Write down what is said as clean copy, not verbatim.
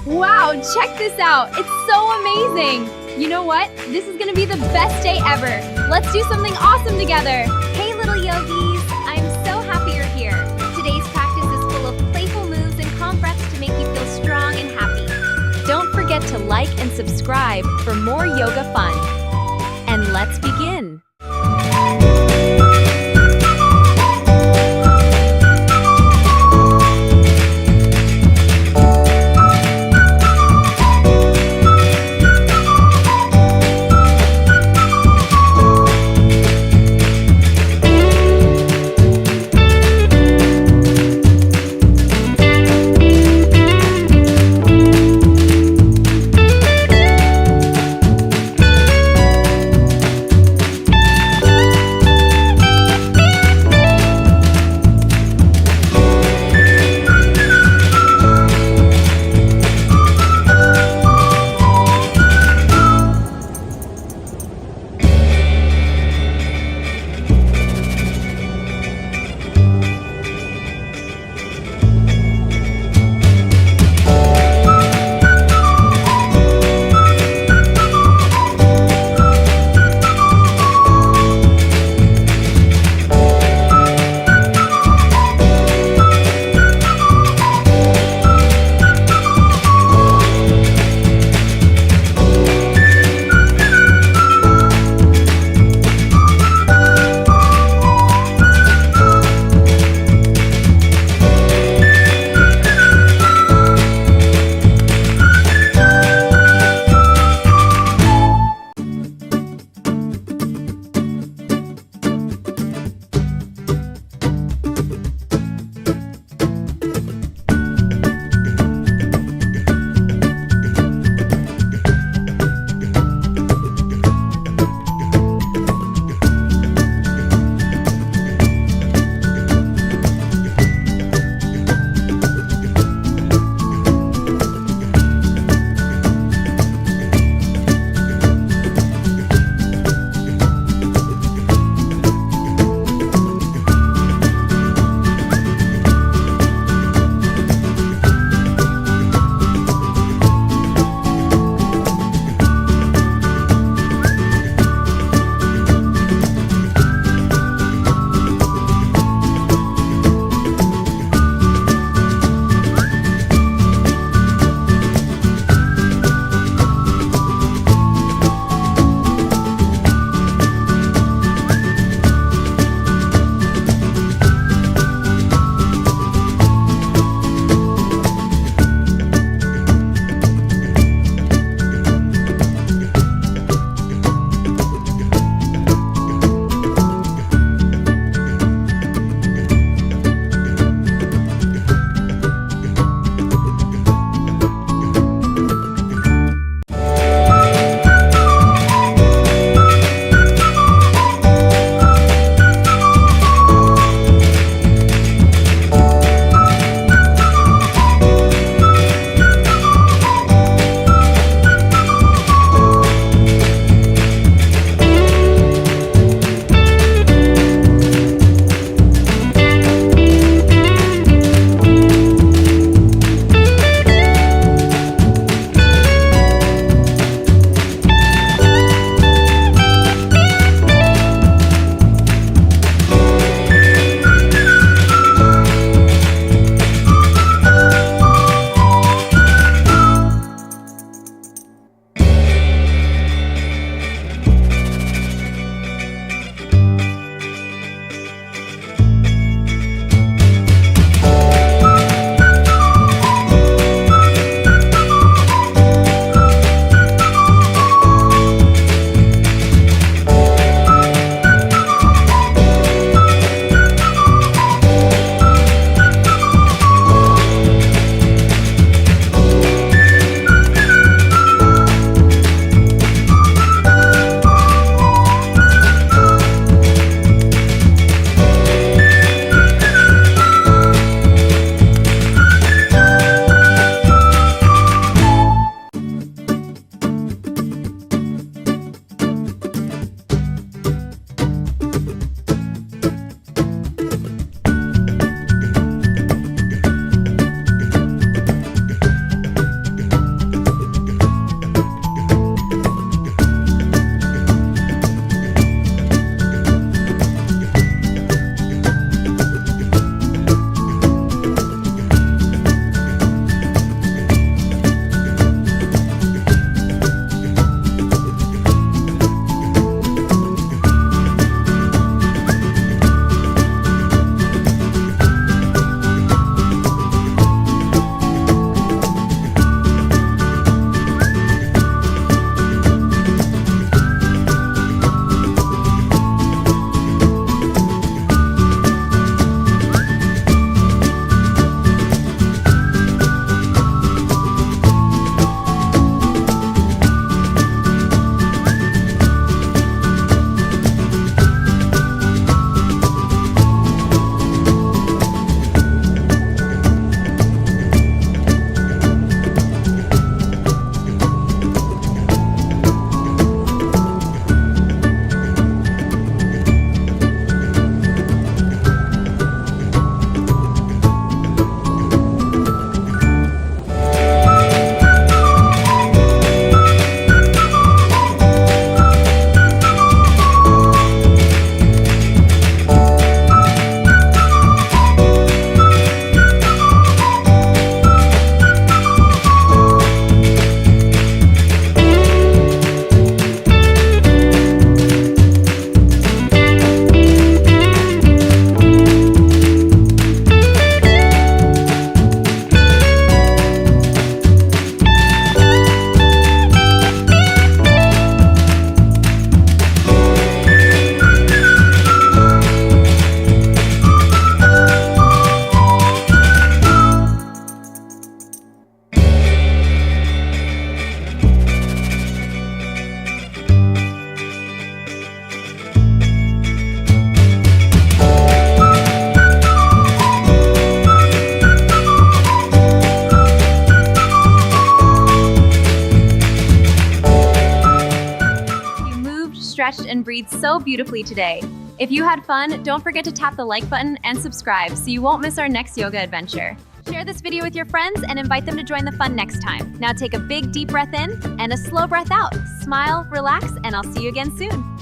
Wow, check this out. It's so amazing. You know what? This is gonna be the best day ever. Let's do something awesome together. Hey, little yogis. I'm so happy you're here. Today's practice is full of playful moves and calm breaths to make you feel strong and happy. Don't forget to like and subscribe for more yoga fun. And let's begin. stretched and breathed so beautifully today. If you had fun, don't forget to tap the like button and subscribe so you won't miss our next yoga adventure. Share this video with your friends and invite them to join the fun next time. Now take a big deep breath in and a slow breath out. Smile, relax, and I'll see you again soon.